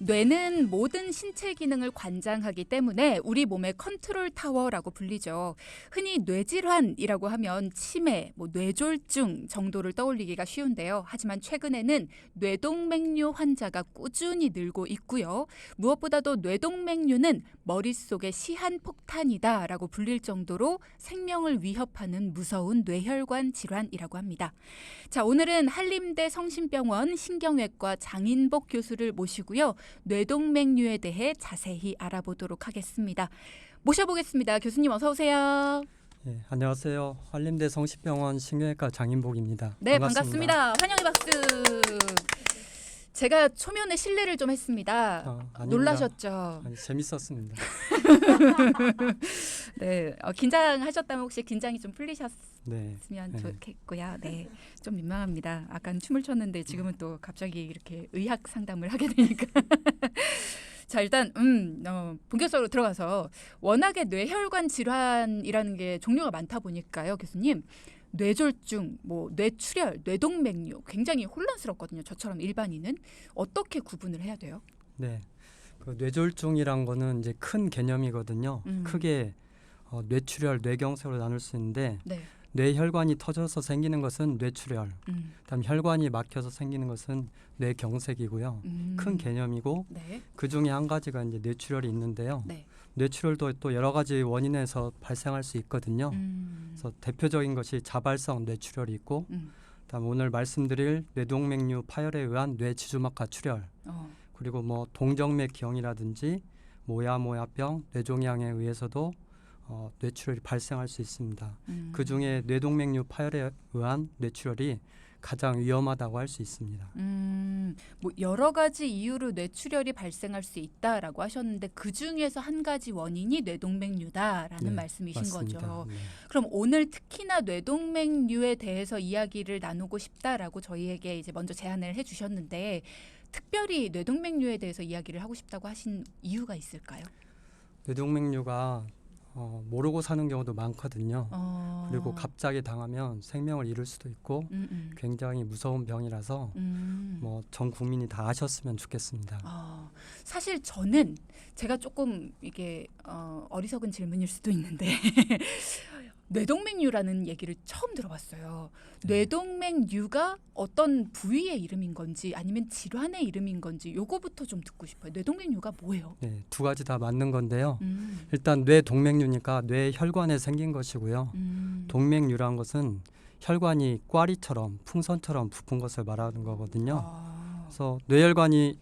뇌는 모든 신체 기능을 관장하기 때문에 우리 몸의 컨트롤 타워라고 불리죠. 흔히 뇌질환이라고 하면 치매, 뇌졸중 정도를 떠올리기가 쉬운데요. 하지만 최근에는 뇌동맥류 환자가 꾸준히 늘고 있고요. 무엇보다도 뇌동맥류는 머릿속의 시한폭탄이다라고 불릴 정도로 생명을 위협하는 무서운 뇌혈관 질환이라고 합니다. 자, 오늘은 한림대 성심병원 신경외과 장인복 교수를 모시고요. 뇌동맥류에 대해 자세히 알아보도록 하겠습니다. 모셔보겠습니다. 교수님 어서 오세요. 네, 안녕하세요. 한림대 성심병원 신경외과 장인복입니다. 네, 반갑습니다. 환영의 박수. 제가 초면에 실례를 좀 했습니다. 놀라셨죠? 아니, 재밌었습니다. 네, 긴장하셨다면 혹시 긴장이 좀 풀리셨으면 네. 좋겠고요. 네, 좀 민망합니다. 아까는 춤을 췄는데 지금은 또 갑자기 이렇게 의학 상담을 하게 되니까. 자, 일단 본격적으로 들어가서 워낙에 뇌혈관 질환이라는 게 종류가 많다 보니까요, 교수님. 뇌졸중, 뇌출혈, 뇌동맥류 굉장히 혼란스럽거든요. 저처럼 일반인은 어떻게 구분을 해야 돼요? 네, 그 뇌졸중이란 거는 이제 큰 개념이거든요. 크게 뇌출혈, 뇌경색으로 나눌 수 있는데 네. 뇌혈관이 터져서 생기는 것은 뇌출혈, 그다음 혈관이 막혀서 생기는 것은 뇌경색이고요. 큰 개념이고 네. 그 중에 한 가지가 이제 뇌출혈이 있는데요. 네. 뇌출혈도 또 여러 가지 원인에서 발생할 수 있거든요. 그래서 대표적인 것이 자발성 뇌출혈이 있고, 그다음 오늘 말씀드릴 뇌동맥류 파열에 의한 뇌지주막하 출혈, 그리고 동정맥경이라든지 모야모야병, 뇌종양에 의해서도 뇌출혈이 발생할 수 있습니다. 그 중에 뇌동맥류 파열에 의한 뇌출혈이 가장 위험하다고 할 수 있습니다. 여러 가지 이유로 뇌출혈이 발생할 수 있다라고 하셨는데 그 중에서 한 가지 원인이 뇌동맥류다라는 네, 말씀이신 맞습니다. 거죠. 네. 그럼 오늘 특히나 뇌동맥류에 대해서 이야기를 나누고 싶다라고 저희에게 이제 먼저 제안을 해주셨는데 특별히 뇌동맥류에 대해서 이야기를 하고 싶다고 하신 이유가 있을까요? 뇌동맥류가 모르고 사는 경우도 많거든요. 그리고 갑자기 당하면 생명을 잃을 수도 있고 굉장히 무서운 병이라서 전 국민이 다 아셨으면 좋겠습니다. 사실 저는 제가 조금 이게 어리석은 질문일 수도 있는데 뇌동맥류라는 얘기를 처음 들어봤어요. 뇌동맥류가 어떤 부위의 이름인 건지 아니면 질환의 이름인 건지 요거부터 좀 듣고 싶어요. 뇌동맥류가 뭐예요? 네, 두 가지 다 맞는 건데요. 일단 뇌동맥류니까 뇌혈관에 생긴 것이고요. 동맥류란 것은 혈관이 꽈리처럼 풍선처럼 부푼 것을 말하는 거거든요. 그래서 뇌혈관이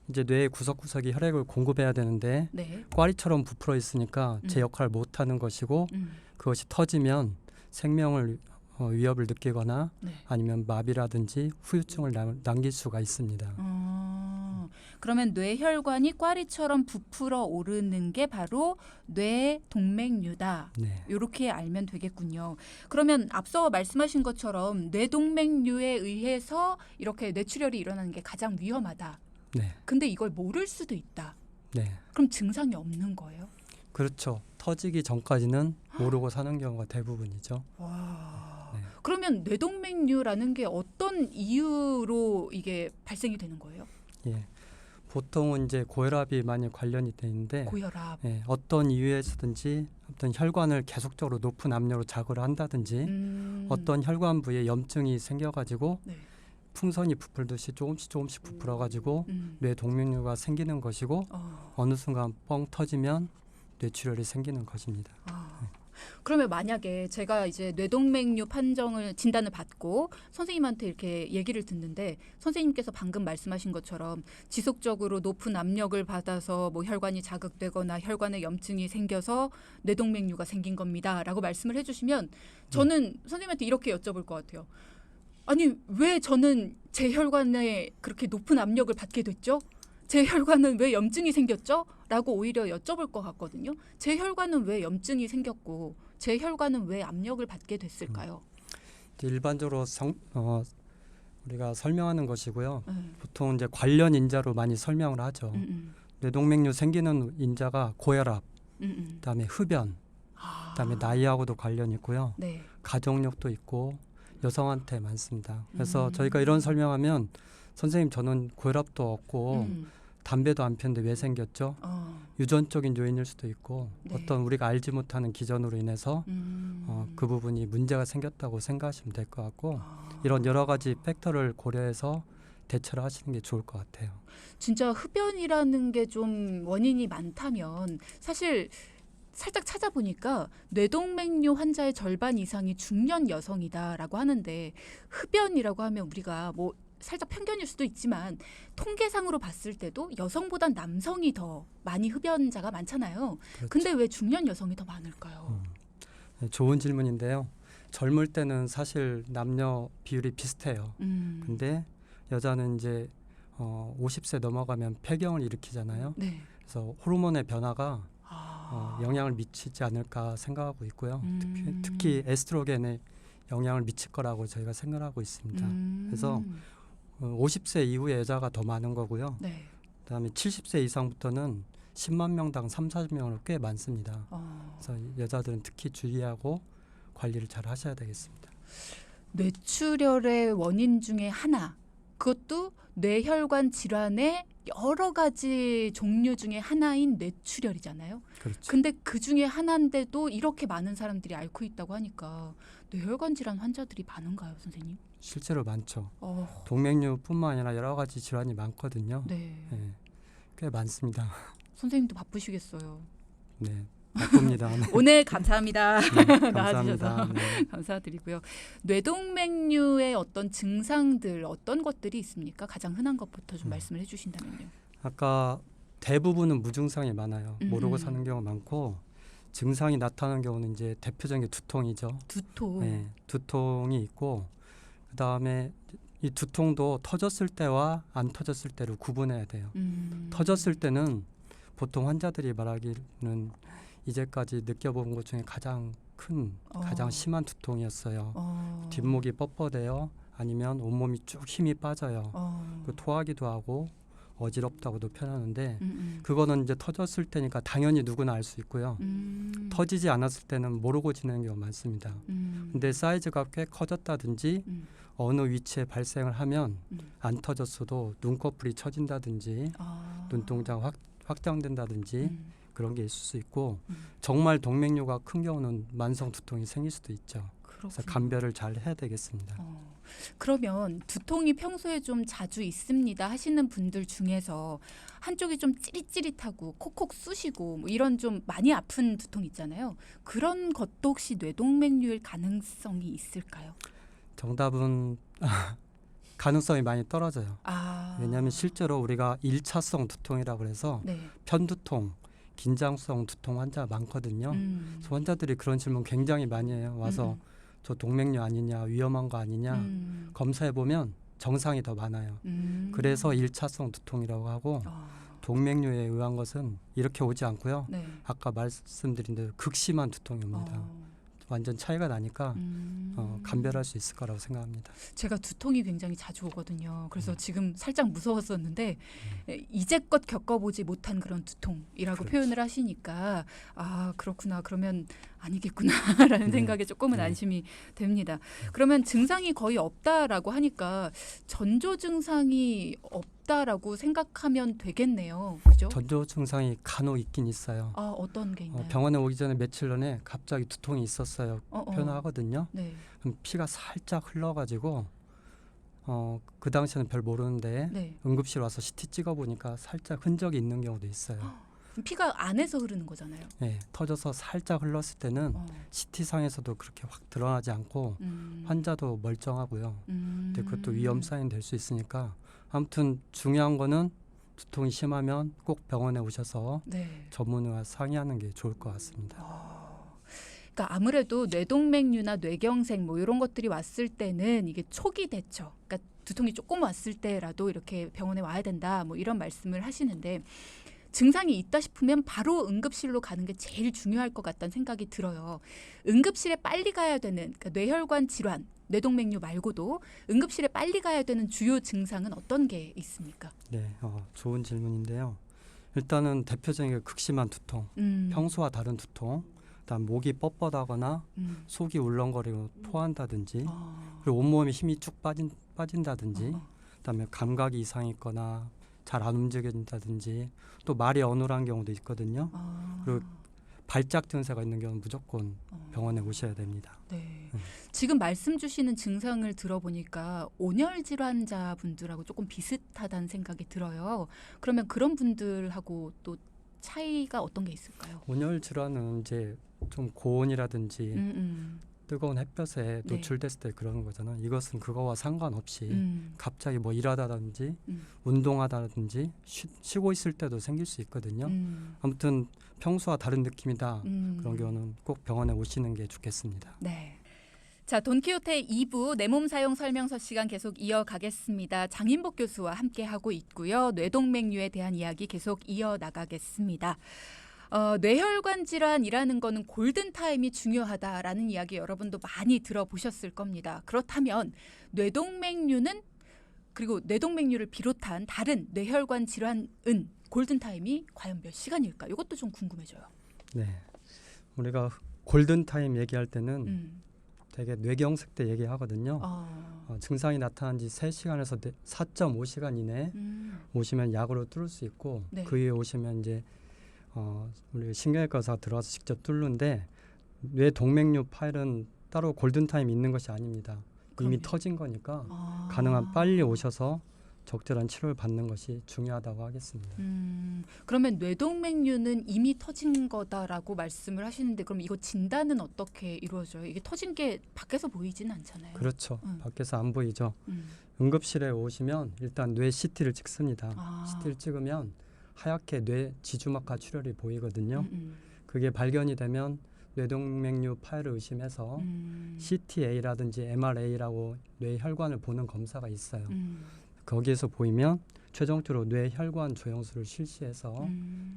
이제 뇌의 구석구석이 혈액을 공급해야 되는데 네. 꽈리처럼 부풀어 있으니까 제 역할을 못하는 것이고 그것이 터지면 생명을 위협을 느끼거나 네. 아니면 마비라든지 후유증을 남길 수가 있습니다. 그러면 뇌혈관이 꽈리처럼 부풀어 오르는 게 바로 뇌동맥류다. 네. 이렇게 알면 되겠군요. 그러면 앞서 말씀하신 것처럼 뇌동맥류에 의해서 이렇게 뇌출혈이 일어나는 게 가장 위험하다. 네. 근데 이걸 모를 수도 있다. 네. 그럼 증상이 없는 거예요? 그렇죠. 터지기 전까지는 모르고 사는 경우가 대부분이죠. 와. 네. 그러면 뇌동맥류라는 게 어떤 이유로 이게 발생이 되는 거예요? 예. 보통은 이제 고혈압이 많이 관련이 돼 있는데 고혈압. 예, 어떤 이유에서든지 어떤 혈관을 계속적으로 높은 압력으로 자극을 한다든지 어떤 혈관 부위에 염증이 생겨가지고 네. 풍선이 부풀듯이 조금씩 부풀어가지고 뇌동맥류가 생기는 것이고 어느 순간 뻥 터지면 뇌출혈이 생기는 것입니다. 그러면 만약에 제가 이제 뇌동맥류 판정을 진단을 받고 선생님한테 이렇게 얘기를 듣는데 선생님께서 방금 말씀하신 것처럼 지속적으로 높은 압력을 받아서 혈관이 자극되거나 혈관에 염증이 생겨서 뇌동맥류가 생긴 겁니다라고 말씀을 해주시면 저는 선생님한테 이렇게 여쭤볼 것 같아요. 아니 왜 저는 제 혈관에 그렇게 높은 압력을 받게 됐죠? 제 혈관은 왜 염증이 생겼죠? 라고 오히려 여쭤볼 것 같거든요. 제 혈관은 왜 염증이 생겼고 제 혈관은 왜 압력을 받게 됐을까요? 일반적으로 우리가 설명하는 것이고요. 보통 이제 관련 인자로 많이 설명을 하죠. 뇌동맥류 생기는 인자가 고혈압, 그다음에 흡연, 그다음에 나이하고도 관련이 있고요. 네. 가족력도 있고 여성한테 많습니다. 그래서 저희가 이런 설명하면 선생님 저는 고혈압도 없고 담배도 안 피웠는데 왜 생겼죠? 유전적인 요인일 수도 있고 네. 어떤 우리가 알지 못하는 기전으로 인해서 그 부분이 문제가 생겼다고 생각하시면 될 것 같고 이런 여러 가지 팩터를 고려해서 대처를 하시는 게 좋을 것 같아요. 진짜 흡연이라는 게 좀 원인이 많다면 사실 살짝 찾아보니까 뇌동맥류 환자의 절반 이상이 중년 여성이다라고 하는데 흡연이라고 하면 우리가 뭐 살짝 편견일 수도 있지만 통계상으로 봤을 때도 여성보단 남성이 더 많이 흡연자가 많잖아요. 그렇죠. 근데 왜 중년 여성이 더 많을까요? 네, 좋은 질문인데요. 젊을 때는 사실 남녀 비율이 비슷해요. 근데 여자는 이제 50세 넘어가면 폐경을 일으키잖아요. 네. 그래서 호르몬의 변화가 영향을 미치지 않을까 생각하고 있고요. 특히 에스트로겐에 영향을 미칠 거라고 저희가 생각하고 있습니다. 그래서 50세 이후의 여자가 더 많은 거고요. 네. 그다음에 70세 이상부터는 10만 명당 3, 40명으로 꽤 많습니다. 그래서 여자들은 특히 주의하고 관리를 잘 하셔야 되겠습니다. 뇌출혈의 원인 중에 하나, 그것도 뇌혈관 질환의 여러 가지 종류 중에 하나인 뇌출혈이잖아요. 그렇죠. 근데 그 중에 하나인데도 이렇게 많은 사람들이 앓고 있다고 하니까 뇌혈관 질환 환자들이 많은가요, 선생님? 실제로 많죠. 동맥류뿐만 아니라 여러 가지 질환이 많거든요. 네. 네, 꽤 많습니다. 선생님도 바쁘시겠어요. 네, 바쁩니다. 네. 오늘 감사합니다. 감사합니다. 나와주셔서 네. 감사드리고요. 뇌동맥류의 어떤 증상들 어떤 것들이 있습니까? 가장 흔한 것부터 좀 말씀을 해주신다면요. 아까 대부분은 무증상이 많아요. 모르고 사는 경우가 많고 증상이 나타나는 경우는 이제 대표적인 게 두통이죠. 두통. 네, 두통이 있고 그다음에 이 두통도 터졌을 때와 안 터졌을 때로 구분해야 돼요. 터졌을 때는 보통 환자들이 말하기는 이제까지 느껴본 것 중에 가장 큰, 가장 심한 두통이었어요. 뒷목이 뻣뻣해요. 아니면 온몸이 쭉 힘이 빠져요. 그 토하기도 하고 어지럽다고도 표현하는데 그거는 이제 터졌을 때니까 당연히 누구나 알 수 있고요. 터지지 않았을 때는 모르고 지내는 경우가 많습니다. 근데 사이즈가 꽤 커졌다든지 어느 위치에 발생을 하면 안 터졌어도 눈꺼풀이 처진다든지 눈동자가 확장된다든지 그런 게 있을 수 있고 정말 동맥류가 큰 경우는 만성 두통이 생길 수도 있죠. 그래서 감별을 잘 해야 되겠습니다. 그러면 두통이 평소에 좀 자주 있습니다 하시는 분들 중에서 한쪽이 좀 찌릿찌릿하고 콕콕 쑤시고 뭐 이런 좀 많이 아픈 두통 있잖아요. 그런 것도 혹시 뇌동맥류일 가능성이 있을까요? 정답은 가능성이 많이 떨어져요. 왜냐하면 실제로 우리가 1차성 두통이라고 해서 네. 편두통, 긴장성 두통 환자가 많거든요. 그래서 환자들이 그런 질문 굉장히 많이 해요. 와서 저 동맥류 아니냐, 위험한 거 아니냐 검사해보면 정상이 더 많아요. 그래서 1차성 두통이라고 하고 동맥류에 의한 것은 이렇게 오지 않고요. 네. 아까 말씀드린 대로 극심한 두통이 옵니다. 완전 차이가 나니까 감별할 수 있을 거라고 생각합니다. 제가 두통이 굉장히 자주 오거든요. 그래서 지금 살짝 무서웠었는데 이제껏 겪어보지 못한 그런 두통이라고 그렇죠. 표현을 하시니까 그렇구나. 그러면 아니겠구나라는 네. 생각에 조금은 네. 안심이 됩니다. 그러면 증상이 거의 없다라고 하니까 전조 증상이 없다라고 생각하면 되겠네요. 그죠? 전조 증상이 간혹 있긴 있어요. 어떤 게 있나요? 병원에 오기 전에 며칠 전에 갑자기 두통이 있었어요. 표현하거든요. 네. 그럼 피가 살짝 흘러가지고 그 당시에는 별 모르는데 네. 응급실 와서 CT 찍어보니까 살짝 흔적이 있는 경우도 있어요. 피가 안에서 흐르는 거잖아요. 네, 터져서 살짝 흘렀을 때는 CT상에서도 그렇게 확 드러나지 않고 환자도 멀쩡하고요. 근데 그것도 위험 사인 될 수 있으니까 아무튼 중요한 거는 두통이 심하면 꼭 병원에 오셔서 네. 전문의와 상의하는 게 좋을 것 같습니다. 그러니까 아무래도 뇌동맥류나 뇌경색 뭐 이런 것들이 왔을 때는 이게 초기 대처, 그러니까 두통이 조금 왔을 때라도 이렇게 병원에 와야 된다, 뭐 이런 말씀을 하시는데 증상이 있다 싶으면 바로 응급실로 가는 게 제일 중요할 것 같다는 생각이 들어요. 응급실에 빨리 가야 되는 그러니까 뇌혈관 질환, 뇌동맥류 말고도 응급실에 빨리 가야 되는 주요 증상은 어떤 게 있습니까? 네, 좋은 질문인데요. 일단은 대표적인 게 극심한 두통, 평소와 다른 두통, 그다음 목이 뻣뻣하거나 속이 울렁거리고 토한다든지, 그리고 온몸에 힘이 쭉 빠진다든지, 그다음에 감각이 이상이 있거나 잘 안 움직인다든지 또 말이 어눌한 경우도 있거든요. 그리고 발작 증세가 있는 경우는 무조건 병원에 오셔야 됩니다. 네. 지금 말씀 주시는 증상을 들어보니까 온열 질환자분들하고 조금 비슷하다는 생각이 들어요. 그러면 그런 분들하고 또 차이가 어떤 게 있을까요? 온열 질환은 이제 좀 고온이라든지 뜨거운 햇볕에 네. 노출됐을 때 그러는 거잖아요. 이것은 그거와 상관없이 갑자기 뭐 일하다든지 운동하다든지 쉬고 있을 때도 생길 수 있거든요. 아무튼 평소와 다른 느낌이다. 그런 경우는 꼭 병원에 오시는 게 좋겠습니다. 네. 자, 돈키호테 2부 내 몸 사용 설명서 시간 계속 이어가겠습니다. 장인복 교수와 함께하고 있고요. 뇌동맥류에 대한 이야기 계속 이어나가겠습니다. 뇌혈관 질환이라는 거는 골든타임이 중요하다라는 이야기 여러분도 많이 들어보셨을 겁니다. 그렇다면 뇌동맥류는 그리고 뇌동맥류를 비롯한 다른 뇌혈관 질환은 골든타임이 과연 몇 시간일까? 이것도 좀 궁금해져요. 네, 우리가 골든타임 얘기할 때는 되게 뇌경색 때 얘기하거든요. 증상이 나타난 지 3시간에서 4.5시간 이내에 오시면 약으로 뚫을 수 있고 네. 그 이후에 오시면 이제 우리 신경외과 의사가 들어와서 직접 뚫는데 뇌동맥류 파일은 따로 골든타임이 있는 것이 아닙니다. 이미 그럼요. 터진 거니까 가능한 빨리 오셔서 적절한 치료를 받는 것이 중요하다고 하겠습니다. 그러면 뇌동맥류는 이미 터진 거다라고 말씀을 하시는데 그럼 이거 진단은 어떻게 이루어져요? 이게 터진 게 밖에서 보이지는 않잖아요. 그렇죠. 밖에서 안 보이죠. 응급실에 오시면 일단 뇌 CT를 찍습니다. CT를 찍으면 하얗게 뇌 지주막하 출혈이 보이거든요. 그게 발견이 되면 뇌동맥류 파열을 의심해서 CTA라든지 MRA라고 뇌혈관을 보는 검사가 있어요. 거기에서 보이면 최종적으로 뇌혈관 조영술을 실시해서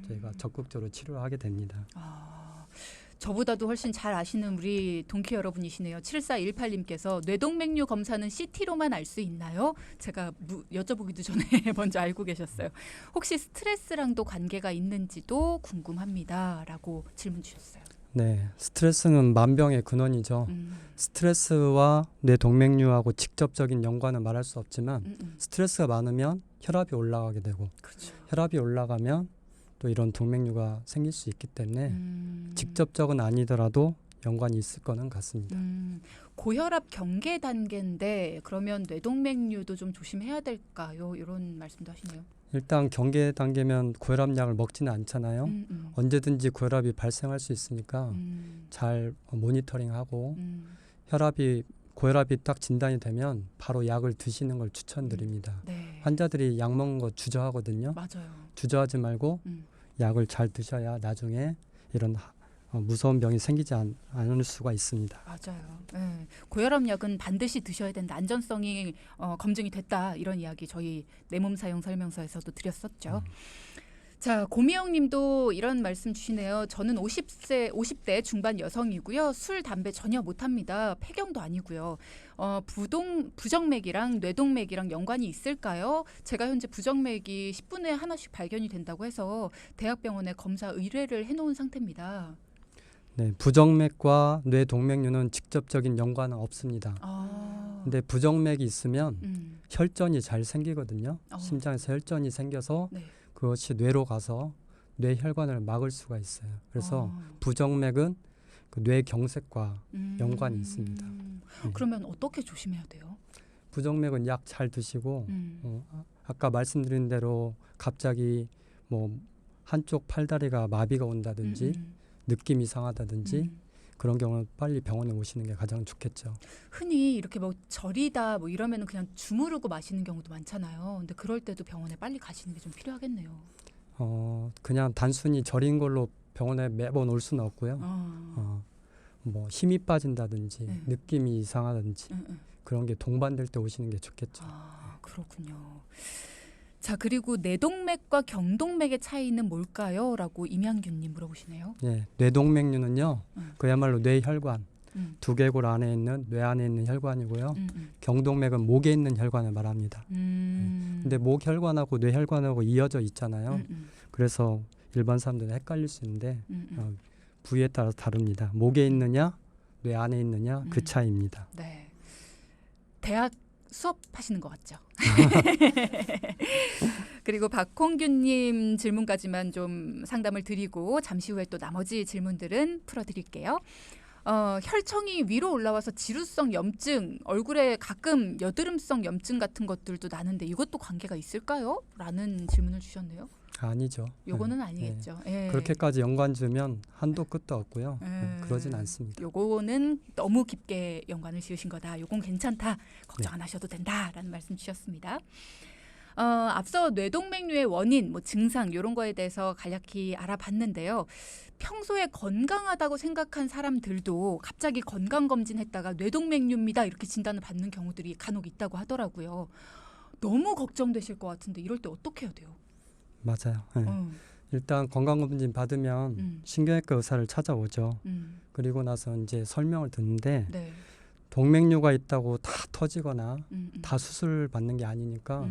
저희가 적극적으로 치료를 하게 됩니다. 저보다도 훨씬 잘 아시는 우리 동키 여러분이시네요. 7418님께서 뇌동맥류 검사는 CT로만 알 수 있나요? 제가 여쭤보기도 전에 먼저 알고 계셨어요. 혹시 스트레스랑도 관계가 있는지도 궁금합니다. 라고 질문 주셨어요. 네, 스트레스는 만병의 근원이죠. 스트레스와 뇌동맥류하고 직접적인 연관은 말할 수 없지만 스트레스가 많으면 혈압이 올라가게 되고 그렇죠. 혈압이 올라가면 또 이런 동맥류가 생길 수 있기 때문에 직접적은 아니더라도 연관이 있을 거는 같습니다. 고혈압 경계 단계인데 그러면 뇌동맥류도 좀 조심해야 될까요? 이런 말씀도 하시네요. 일단 경계 단계면 고혈압약을 먹지는 않잖아요. 언제든지 고혈압이 발생할 수 있으니까 잘 모니터링하고 고혈압이 딱 진단이 되면 바로 약을 드시는 걸 추천드립니다. 네. 환자들이 약 먹는 거 주저하거든요. 맞아요. 주저하지 말고 약을 잘 드셔야 나중에 이런 무서운 병이 생기지 않을 수가 있습니다. 맞아요. 네. 고혈압 약은 반드시 드셔야 된다. 안전성이 검증이 됐다. 이런 이야기 저희 내 몸 사용 설명서에서도 드렸었죠. 자, 고미영 님도 이런 말씀 주시네요. 저는 50대 중반 여성이고요. 술, 담배 전혀 못합니다. 폐경도 아니고요. 부정맥이랑 뇌동맥이랑 연관이 있을까요? 제가 현재 부정맥이 10분에 하나씩 발견이 된다고 해서 대학병원에 검사 의뢰를 해놓은 상태입니다. 네, 부정맥과 뇌동맥류는 직접적인 연관은 없습니다. 근데 부정맥이 있으면 혈전이 잘 생기거든요. 심장에서 혈전이 생겨서 네. 그것이 뇌로 가서 뇌혈관을 막을 수가 있어요. 그래서 부정맥은 그 뇌경색과 연관이 있습니다. 그러면 어떻게 조심해야 돼요? 부정맥은 약 잘 드시고 아까 말씀드린 대로 갑자기 뭐 한쪽 팔다리가 마비가 온다든지 느낌이 이상하다든지 그런 경우는 빨리 병원에 오시는 게 가장 좋겠죠. 흔히 이렇게 뭐 절이다 뭐 이러면은 그냥 주무르고 마시는 경우도 많잖아요. 근데 그럴 때도 병원에 빨리 가시는 게 좀 필요하겠네요. 그냥 단순히 절인 걸로 병원에 매번 올 수는 없고요. 뭐 힘이 빠진다든지 느낌이 이상하다든지 그런 게 동반될 때 오시는 게 좋겠죠. 그렇군요. 자, 그리고 뇌동맥과 경동맥의 차이는 뭘까요? 라고 임양균님 물어보시네요. 네, 뇌동맥류는요. 그야말로 뇌혈관, 두개골 안에 있는 뇌 안에 있는 혈관이고요. 경동맥은 목에 있는 혈관을 말합니다. 근데 목 혈관하고 뇌 혈관하고 이어져 있잖아요. 그래서 일반 사람들은 헷갈릴 수 있는데 부위에 따라서 다릅니다. 목에 있느냐, 뇌 안에 있느냐 그 차이입니다. 네. 대학 수업하시는 것 같죠? 그리고 박홍규님 질문까지만 좀 상담을 드리고 잠시 후에 또 나머지 질문들은 풀어드릴게요. 혈청이 위로 올라와서 지루성 염증, 얼굴에 가끔 여드름성 염증 같은 것들도 나는데 이것도 관계가 있을까요? 라는 질문을 주셨네요. 아니죠. 요거는 아니겠죠. 예. 그렇게까지 연관 주면 한도 끝도 없고요. 그러진 않습니다. 요거는 너무 깊게 연관을 지으신 거다. 요건 괜찮다. 걱정 안 하셔도 된다라는 말씀 주셨습니다. 앞서 뇌동맥류의 원인, 뭐 증상 이런 거에 대해서 간략히 알아봤는데요. 평소에 건강하다고 생각한 사람들도 갑자기 건강검진했다가 뇌동맥류입니다 이렇게 진단을 받는 경우들이 간혹 있다고 하더라고요. 너무 걱정되실 것 같은데 이럴 때 어떻게 해야 돼요? 맞아요. 일단 건강검진 받으면 신경외과 의사를 찾아오죠. 그리고 나서 이제 설명을 듣는데 네. 동맥류가 있다고 다 터지거나 다 수술 받는 게 아니니까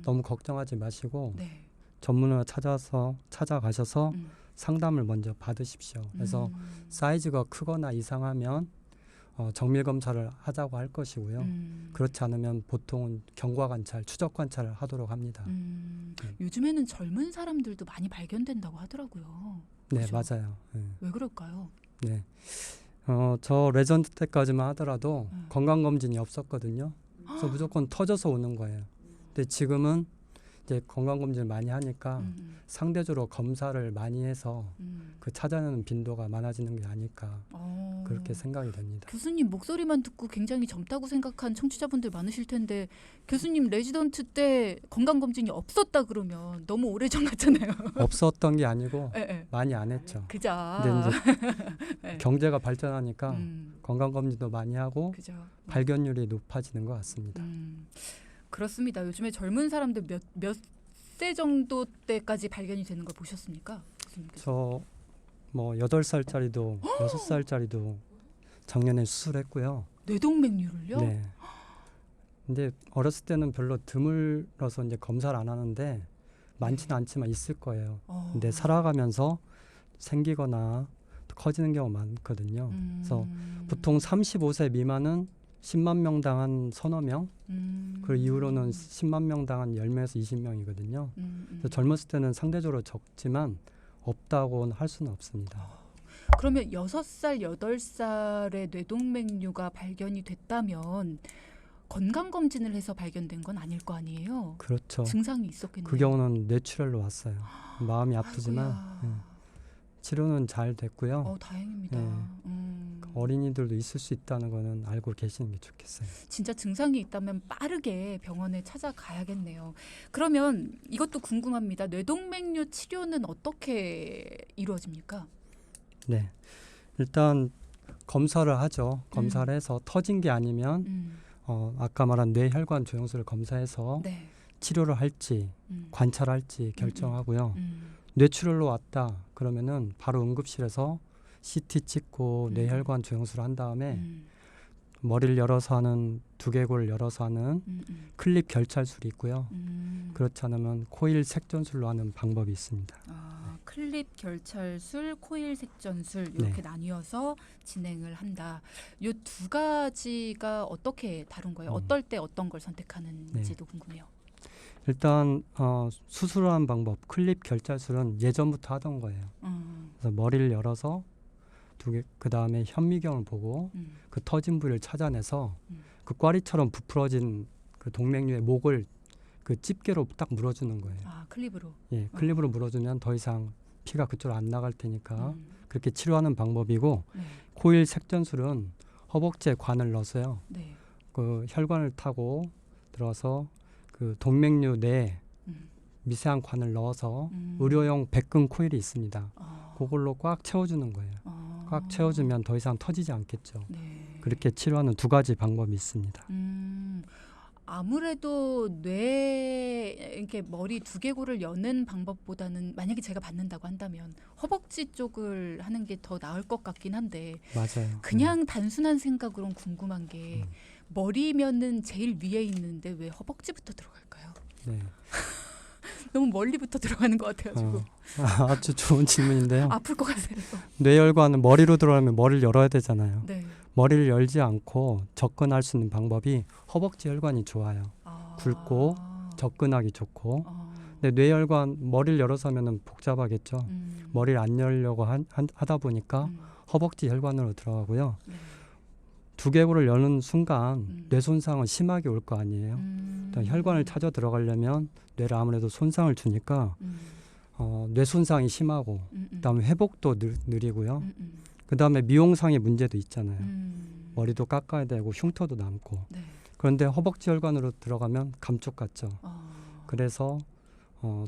너무 걱정하지 마시고 네. 전문의와 찾아가셔서 상담을 먼저 받으십시오. 그래서 사이즈가 크거나 이상하면 정밀 검사를 하자고 할 것이고요. 그렇지 않으면 보통은 경과 관찰, 추적 관찰을 하도록 합니다. 요즘에는 젊은 사람들도 많이 발견된다고 하더라고요. 네, 그렇죠? 맞아요. 왜 그럴까요? 네. 저 레전드 때까지만 하더라도 건강검진이 없었거든요. 그래서 무조건 터져서 오는 거예요. 근데 지금은 이제 건강검진을 많이 하니까 상대적으로 검사를 많이 해서 그 찾아내는 빈도가 많아지는 게 아닐까 그렇게 생각이 됩니다. 교수님 목소리만 듣고 굉장히 젊다고 생각한 청취자분들 많으실 텐데 교수님 레지던트 때 건강검진이 없었다 그러면 너무 오래전 같잖아요. 없었던 게 아니고 네. 많이 안 했죠. 그죠. 근데 이제 네. 경제가 발전하니까 건강검진도 많이 하고 그죠. 발견율이 높아지는 것 같습니다. 그렇습니다. 요즘에 젊은 사람들 몇 세 정도 때까지 발견이 되는 걸 보셨습니까? 저 뭐 8살짜리도 6살짜리도 작년에 수술했고요. 뇌동맥류를요? 네. 근데 어렸을 때는 별로 드물어서 이제 검사를 안 하는데 많지는 않지만 있을 거예요. 근데 살아가면서 생기거나 커지는 경우가 많거든요. 그래서 보통 35세 미만은 10만 명당 한 서너 명, 그 이후로는 10만 명당 한 10명에서 20명이거든요. 그래서 젊었을 때는 상대적으로 적지만 없다고는 할 수는 없습니다. 그러면 6살, 8살에 뇌동맥류가 발견이 됐다면 건강검진을 해서 발견된 건 아닐 거 아니에요? 그렇죠. 증상이 있었겠네요. 그 경우는 뇌출혈로 왔어요. 마음이 아프지만 치료는 잘 됐고요. 다행입니다. 어린이들도 있을 수 있다는 거는 알고 계시는 게 좋겠어요. 진짜 증상이 있다면 빠르게 병원에 찾아가야겠네요. 그러면 이것도 궁금합니다. 뇌동맥류 치료는 어떻게 이루어집니까? 네, 일단 검사를 하죠. 검사를 해서 터진 게 아니면 아까 말한 뇌혈관 조영술을 검사해서 네. 치료를 할지 관찰할지 결정하고요. 뇌출혈로 왔다 그러면은 바로 응급실에서 CT 찍고 뇌혈관 조영술을 한 다음에 머리를 열어서 하는 두개골을 열어서 하는 클립 결찰술이 있고요. 그렇지 않으면 코일 색전술로 하는 방법이 있습니다. 클립 결찰술, 코일 색전술 이렇게 네. 나뉘어서 진행을 한다. 이 두 가지가 어떻게 다른 거예요? 어떨 때 어떤 걸 선택하는지도 궁금해요. 일단 수술하는 방법, 클립 결찰술은 예전부터 하던 거예요. 그래서 머리를 열어서 그 다음에 현미경을 보고 그 터진 부위를 찾아내서 그 꽈리처럼 부풀어진 그 동맥류의 목을 그 집게로 딱 물어주는 거예요. 클립으로? 예, 클립으로 물어주면 더 이상 피가 그쪽으로 안 나갈 테니까 그렇게 치료하는 방법이고 네. 코일 색전술은 허벅지에 관을 넣어서요. 네. 그 혈관을 타고 들어서 그 동맥류 내에 미세한 관을 넣어서 의료용 백근 코일이 있습니다. 그걸로 꽉 채워주는 거예요. 꽉 채워주면 더 이상 터지지 않겠죠. 네. 그렇게 치료하는 두 가지 방법이 있습니다. 아무래도 뇌 이렇게 머리 두개골을 여는 방법보다는 만약에 제가 받는다고 한다면 허벅지 쪽을 하는 게 더 나을 것 같긴 한데 맞아요. 그냥 단순한 생각으로는 궁금한 게 머리면은 제일 위에 있는데 왜 허벅지부터 들어갈까요? 네. 너무 멀리부터 들어가는 것 같아가지고 아주 좋은 질문인데요. 아플 것 같아요. 뇌혈관은 머리로 들어가면 머리를 열어야 되잖아요. 네. 머리를 열지 않고 접근할 수 있는 방법이 허벅지 혈관이 좋아요. 굵고 접근하기 좋고 근데 뇌혈관 머리를 열어서 하면은 복잡하겠죠. 머리를 안 열려고 하다 보니까 허벅지 혈관으로 들어가고요. 네. 두개골을 여는 순간 뇌 손상은 심하게 올 거 아니에요. 혈관을 찾아 들어가려면 뇌를 아무래도 손상을 주니까 뇌 손상이 심하고 그다음에 회복도 느리고요. 그다음에 미용상의 문제도 있잖아요. 머리도 깎아야 되고 흉터도 남고. 네. 그런데 허벅지 혈관으로 들어가면 감쪽 같죠. 그래서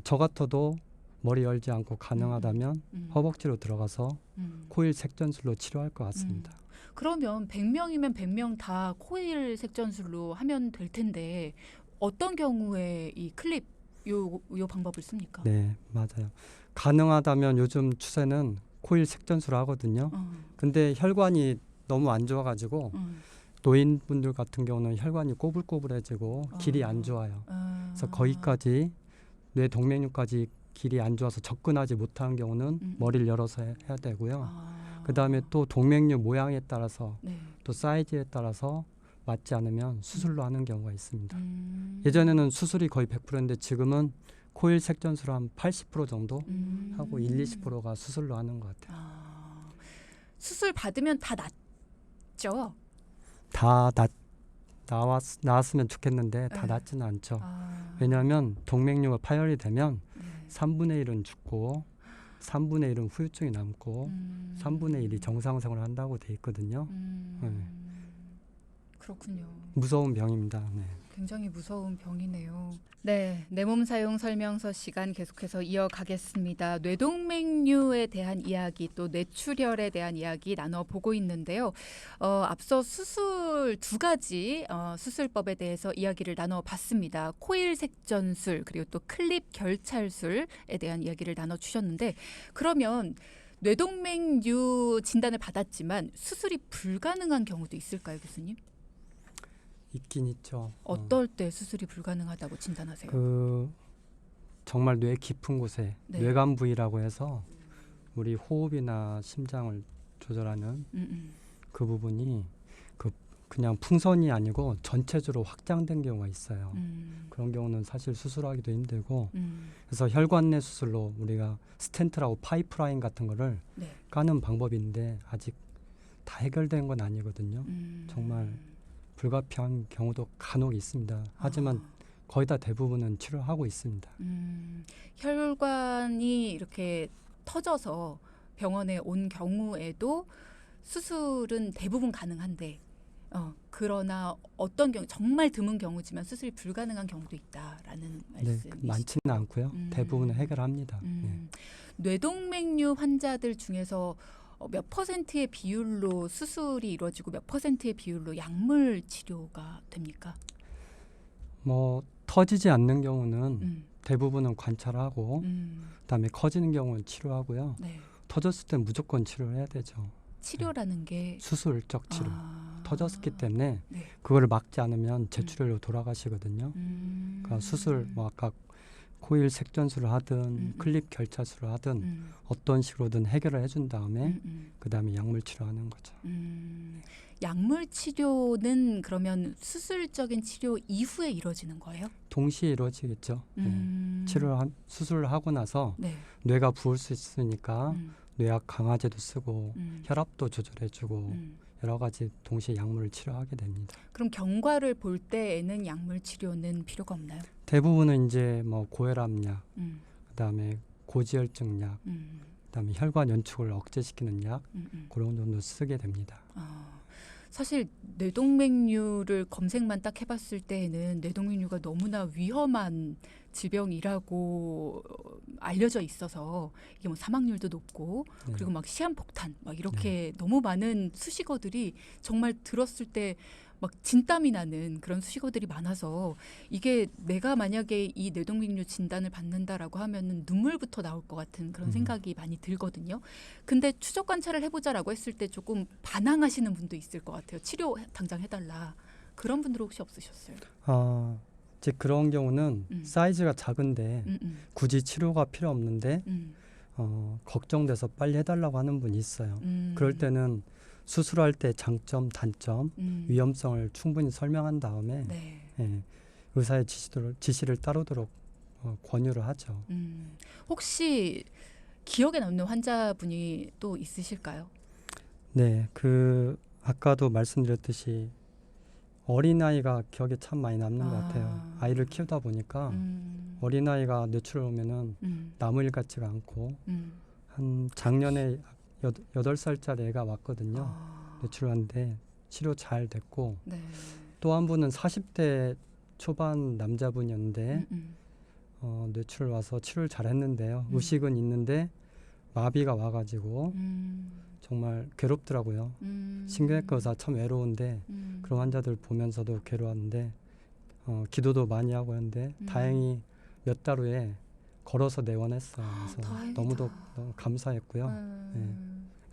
저 같아도 머리 열지 않고 가능하다면 허벅지로 들어가서 코일 색전술로 치료할 것 같습니다. 그러면 100명이면 100명 다 코일 색전술로 하면 될 텐데 어떤 경우에 이 클립 요 방법을 씁니까? 네, 맞아요. 가능하다면 요즘 추세는 코일 색전술 하거든요. 근데 혈관이 너무 안 좋아가지고 노인분들 같은 경우는 혈관이 꼬불꼬불해지고 길이 안 좋아요. 그래서 거기까지 뇌 동맥류까지 길이 안 좋아서 접근하지 못하는 경우는 머리를 열어서 해야 되고요. 그 다음에 또 동맥류 모양에 따라서 네. 또 사이즈에 따라서 맞지 않으면 수술로 하는 경우가 있습니다. 예전에는 수술이 거의 100%인데 지금은 코일 색전술 한 80% 정도 하고 20%가 수술로 하는 것 같아요. 수술 받으면 다 낫죠? 다 나았으면 좋겠는데 다 네. 낫지는 않죠. 왜냐하면 동맥류가 파열이 되면 네. 3분의 1은 죽고 3분의 1은 후유증이 남고 3분의 1이 정상생활을 한다고 돼 있거든요. 네. 그렇군요. 무서운 병입니다. 네. 굉장히 무서운 병이네요. 네, 내 몸 사용 설명서 시간 계속해서 이어가겠습니다. 뇌동맥류에 대한 이야기 또 뇌출혈에 대한 이야기 나눠보고 있는데요. 앞서 수술 두 가지 수술법에 대해서 이야기를 나눠봤습니다. 코일 색전술 그리고 또 클립 결찰술에 대한 이야기를 나눠주셨는데 그러면 뇌동맥류 진단을 받았지만 수술이 불가능한 경우도 있을까요, 교수님? 있긴 있죠. 어떨 때 수술이 불가능하다고 진단하세요? 정말 뇌 깊은 곳에 네. 뇌관 부위라고 해서 우리 호흡이나 심장을 조절하는 그 부분이 그냥 풍선이 아니고 전체적으로 확장된 경우가 있어요. 그런 경우는 사실 수술하기도 힘들고 그래서 혈관 내 수술로 우리가 스텐트라고 파이프라인 같은 거를 네. 까는 방법인데 아직 다 해결된 건 아니거든요. 정말 불가피한 경우도 간혹 있습니다. 하지만 거의 다 대부분은 치료하고 있습니다. 혈관이 이렇게 터져서 병원에 온 경우에도 수술은 대부분 가능한데 그러나 어떤 경우 정말 드문 경우지만 수술이 불가능한 경우도 있다라는 네, 말씀이시죠? 많지는 않고요. 대부분은 해결합니다. 네. 뇌동맥류 환자들 중에서 몇 퍼센트의 비율로 수술이 이루어지고 몇 퍼센트의 비율로 약물 치료가 됩니까? 뭐 터지지 않는 경우는 대부분은 관찰하고 그다음에 커지는 경우는 치료하고요. 네. 터졌을 땐 무조건 치료를 해야 되죠. 치료라는 게 수술적 치료. 터졌기 때문에 네. 그거를 막지 않으면 재출혈로 돌아가시거든요. 그러니까 수술 뭐 아까 코일 색전술을 하든 클립 결찰술을 하든 어떤 식으로든 해결을 해준 다음에 그 다음에 약물 치료하는 거죠. 약물 치료는 그러면 수술적인 치료 이후에 이루어지는 거예요? 동시에 이루어지겠죠. 수술을 하고 나서 네. 뇌가 부을 수 있으니까 뇌약 강화제도 쓰고 혈압도 조절해주고 여러 가지 동시에 약물을 치료하게 됩니다. 그럼 경과를 볼 때에는 약물 치료는 필요가 없나요? 대부분은 이제 뭐 고혈압약, 그다음에 고지혈증약, 그다음에 혈관 연축을 억제시키는 약 그런 정도 쓰게 됩니다. 사실 뇌동맥류를 검색만 딱 해봤을 때에는 뇌동맥류가 너무나 위험한 질병이라고 알려져 있어서 이게 뭐 사망률도 높고 네. 그리고 막 시한폭탄 막 이렇게 너무 많은 수식어들이 정말 들었을 때 막 진땀이 나는 그런 수식어들이 많아서 이게 내가 만약에 이 뇌동맥류 진단을 받는다라고 하면은 눈물부터 나올 것 같은 그런 생각이 많이 들거든요. 근데 추적 관찰을 해보자라고 했을 때 조금 반항하시는 분도 있을 것 같아요. 치료 당장 해달라. 그런 분들 혹시 없으셨어요? 이제 그런 경우는 사이즈가 작은데 굳이 치료가 필요 없는데 걱정돼서 빨리 해달라고 하는 분이 있어요. 그럴 때는 수술할 때 장점, 단점, 위험성을 충분히 설명한 다음에 네. 의사의 지시를 따르도록 권유를 하죠. 혹시 기억에 남는 환자분이 또 있으실까요? 네, 아까도 말씀드렸듯이 어린아이가 기억에 참 많이 남는 것 같아요. 아이를 키우다 보니까 어린아이가 뇌출을 오면은 남의 일 같지가 않고 한 작년에 8살짜리 애가 왔거든요. 뇌출을 하는데 치료 잘 됐고 네. 또 한 분은 40대 초반 남자분이었는데 뇌출을 와서 치료를 잘 했는데요. 의식은 있는데 마비가 와가지고 정말 괴롭더라고요. 신경외과 의사 참 외로운데 그런 환자들 보면서도 괴로웠는데 기도도 많이 하고 했는데 다행히 몇 달 후에 걸어서 내원했어요. 그래서 다행이다. 너무 감사했고요. 네,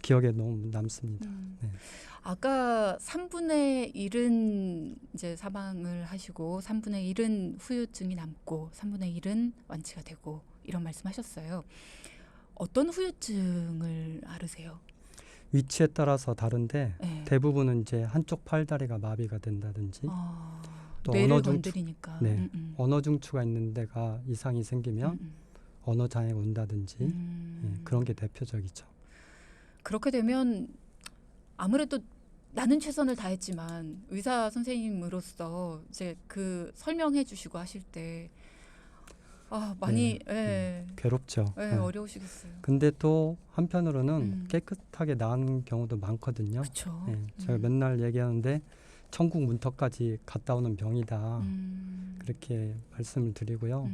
기억에 너무 남습니다. 네. 아까 3분의 1은 이제 사망을 하시고 3분의 1은 후유증이 남고 3분의 1은 완치가 되고 이런 말씀하셨어요. 어떤 후유증을 앓으세요? 위치에 따라서 다른데 네. 대부분은 이제 한쪽 팔다리가 마비가 된다든지 또 뇌를 건드리니까. 네, 언어 중추가 있는 데가 이상이 생기면 언어 장애가 온다든지 네, 그런 게 대표적이죠. 그렇게 되면 아무래도 나는 최선을 다했지만 의사 선생님으로서 이제 그 설명해 주시고 하실 때 많이 괴롭죠. 네. 어려우시겠어요. 근데 또 한편으로는 깨끗하게 나은 경우도 많거든요. 그렇죠. 네, 제가 맨날 얘기하는데 천국 문턱까지 갔다 오는 병이다. 그렇게 말씀을 드리고요.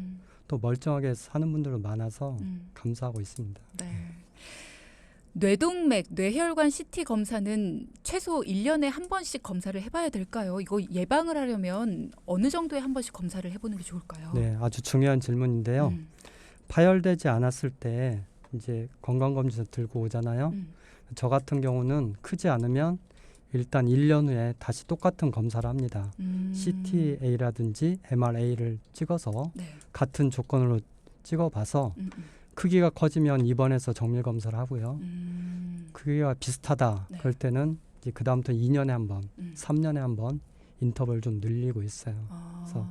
또 멀쩡하게 사는 분들도 많아서 감사하고 있습니다. 네. 뇌동맥, 뇌혈관 CT 검사는 최소 1년에 한 번씩 검사를 해봐야 될까요? 이거 예방을 하려면 어느 정도에 한 번씩 검사를 해보는 게 좋을까요? 네, 아주 중요한 질문인데요. 파열되지 않았을 때 이제 건강검진서 들고 오잖아요. 저 같은 경우는 크지 않으면 일단 1년 후에 다시 똑같은 검사를 합니다. CTA라든지 MRA를 찍어서 네. 같은 조건으로 찍어봐서 크기가 커지면 입원해서 정밀 검사를 하고요. 크기가 비슷하다 네. 그럴 때는 이제 그 다음부터 2년에 한 번, 3년에 한 번 인터벌 좀 늘리고 있어요. 그래서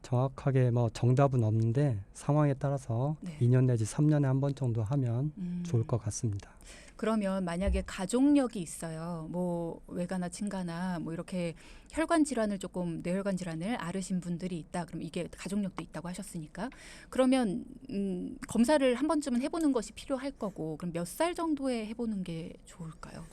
정확하게 뭐 정답은 없는데 상황에 따라서 네. 2년 내지 3년에 한 번 정도 하면 좋을 것 같습니다. 그러면 만약에 가족력이 있어요. 뭐 외가나 친가나 뭐 이렇게 혈관 질환을 조금 뇌혈관 질환을 앓으신 분들이 있다. 그럼 이게 가족력도 있다고 하셨으니까 그러면 검사를 한 번쯤은 해보는 것이 필요할 거고 그럼 몇 살 정도에 해보는 게 좋을까요?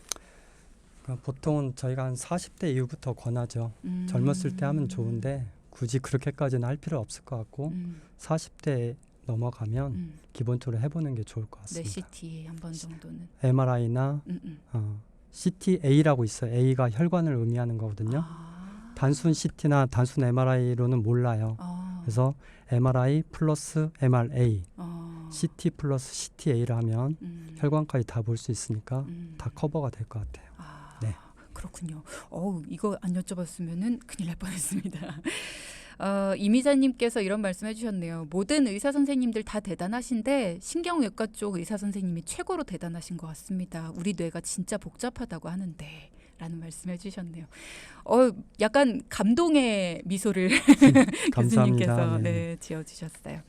보통은 저희가 한 40대 이후부터 권하죠. 젊었을 때 하면 좋은데 굳이 그렇게까지는 할 필요 없을 것 같고 40대 넘어가면 기본적으로 해보는 게 좋을 것 네, 같습니다. CT 한 번 정도는. MRI나 CTA라고 있어요. A가 혈관을 의미하는 거거든요. 단순 CT나 단순 MRI로는 몰라요. 그래서 MRI 플러스 MRA, CT 플러스 CTA를 하면 혈관까지 다 볼 수 있으니까 다 커버가 될 것 같아요. 네. 그렇군요. 이거 안 여쭤봤으면은 큰일 날 뻔했습니다. 이미자님께서 이런 말씀해 주셨네요. 모든 의사 선생님들 다 대단하신데 신경외과 쪽 의사 선생님이 최고로 대단하신 것 같습니다. 우리 뇌가 진짜 복잡하다고 하는데 라는 말씀해 주셨네요. 약간 감동의 미소를 교수님께서 네. 지어주셨어요.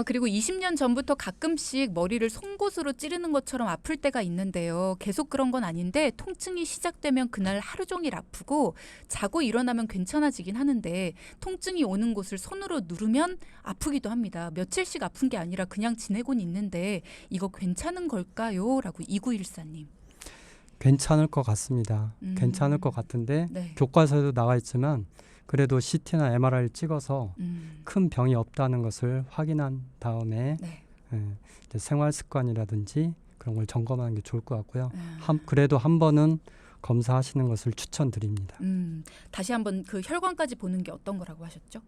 그리고 20년 전부터 가끔씩 머리를 송곳으로 찌르는 것처럼 아플 때가 있는데요. 계속 그런 건 아닌데 통증이 시작되면 그날 하루 종일 아프고 자고 일어나면 괜찮아지긴 하는데 통증이 오는 곳을 손으로 누르면 아프기도 합니다. 며칠씩 아픈 게 아니라 그냥 지내곤 있는데 이거 괜찮은 걸까요? 라고 2914님. 괜찮을 것 같습니다. 괜찮을 것 같은데 네. 교과서에도 나와 있지만 그래도 CT나 MRI를 찍어서 큰 병이 없다는 것을 확인한 다음에 네. 이제 생활 습관이라든지 그런 걸 점검하는 게 좋을 것 같고요. 그래도 한 번은 검사하시는 것을 추천드립니다. 다시 한번 그 혈관까지 보는 게 어떤 거라고 하셨죠?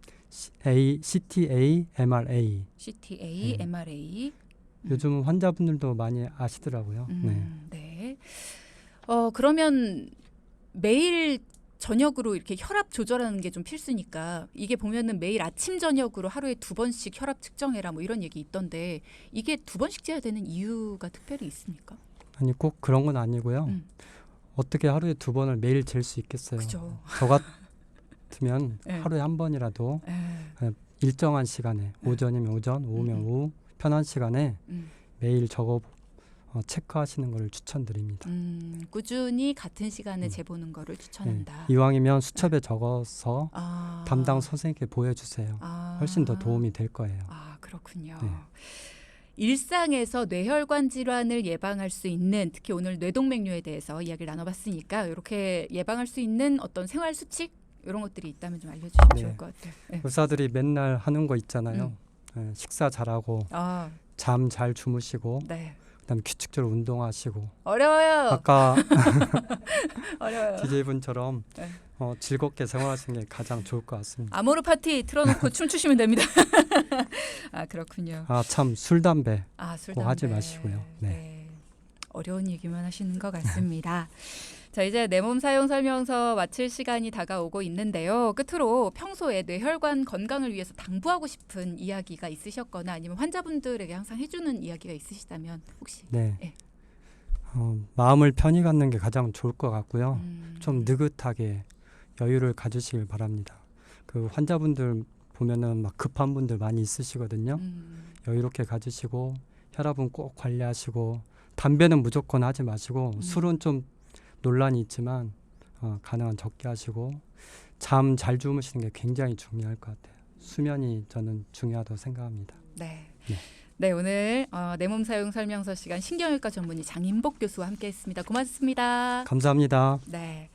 CTA, MRA. CTA, MRA. 요즘 환자분들도 많이 아시더라고요. 네. 그러면 매일 저녁으로 이렇게 혈압 조절하는 게 좀 필수니까 이게 보면은 매일 아침 저녁으로 하루에 2번씩 혈압 측정해라 뭐 이런 얘기 있던데 이게 2번씩 재야 되는 이유가 특별히 있습니까? 아니 꼭 그런 건 아니고요. 어떻게 하루에 2번을 매일 잴 수 있겠어요. 그죠. 저 같으면 네. 하루에 한 번이라도 일정한 시간에 오전이면 오전, 오후면 오후 편한 시간에 매일 적어 체크하시는 것을 추천드립니다. 꾸준히 같은 시간에 재보는 거를 추천한다. 이왕이면 수첩에 적어서 아. 담당 선생님께 보여주세요. 아. 훨씬 더 도움이 될 거예요. 아, 그렇군요. 네. 일상에서 뇌혈관 질환을 예방할 수 있는, 특히 오늘 뇌동맥류에 대해서 이야기를 나눠봤으니까 이렇게 예방할 수 있는 어떤 생활 수칙 이런 것들이 있다면 좀 알려주시면 네. 좋을 것 같아요. 네. 의사들이 맨날 하는 거 있잖아요. 식사 잘하고 아, 잠 잘 주무시고 네. 그다음에 규칙적으로 운동하시고 어려워요. 아까 어려워요. DJ분처럼 네. 즐겁게 생활하시는 게 가장 좋을 것 같습니다. 아모르 파티 틀어놓고 춤추시면 됩니다. 아, 그렇군요. 참 술 담배 아, 술 꼭 담배. 하지 마시고요. 네. 어려운 얘기만 하시는 것 같습니다. 자, 이제 내 몸 사용 설명서 마칠 시간이 다가오고 있는데요. 끝으로 평소에 뇌혈관 건강을 위해서 당부하고 싶은 이야기가 있으셨거나 아니면 환자분들에게 항상 해주는 이야기가 있으시다면 혹시? 네. 네. 마음을 편히 갖는 게 가장 좋을 것 같고요. 음. 좀 느긋하게 여유를 가지시길 바랍니다. 그 환자분들 보면은 막 급한 분들 많이 있으시거든요. 여유롭게 가지시고 혈압은 꼭 관리하시고 담배는 무조건 하지 마시고 술은 좀 논란이 있지만 가능한 적게 하시고 잠 잘 주무시는 게 굉장히 중요할 것 같아요. 수면이 저는 중요하다고 생각합니다. 네. 네. 네, 오늘 내 몸 사용 설명서 시간 신경외과 전문의 장인복 교수와 함께했습니다. 고맙습니다. 감사합니다. 네.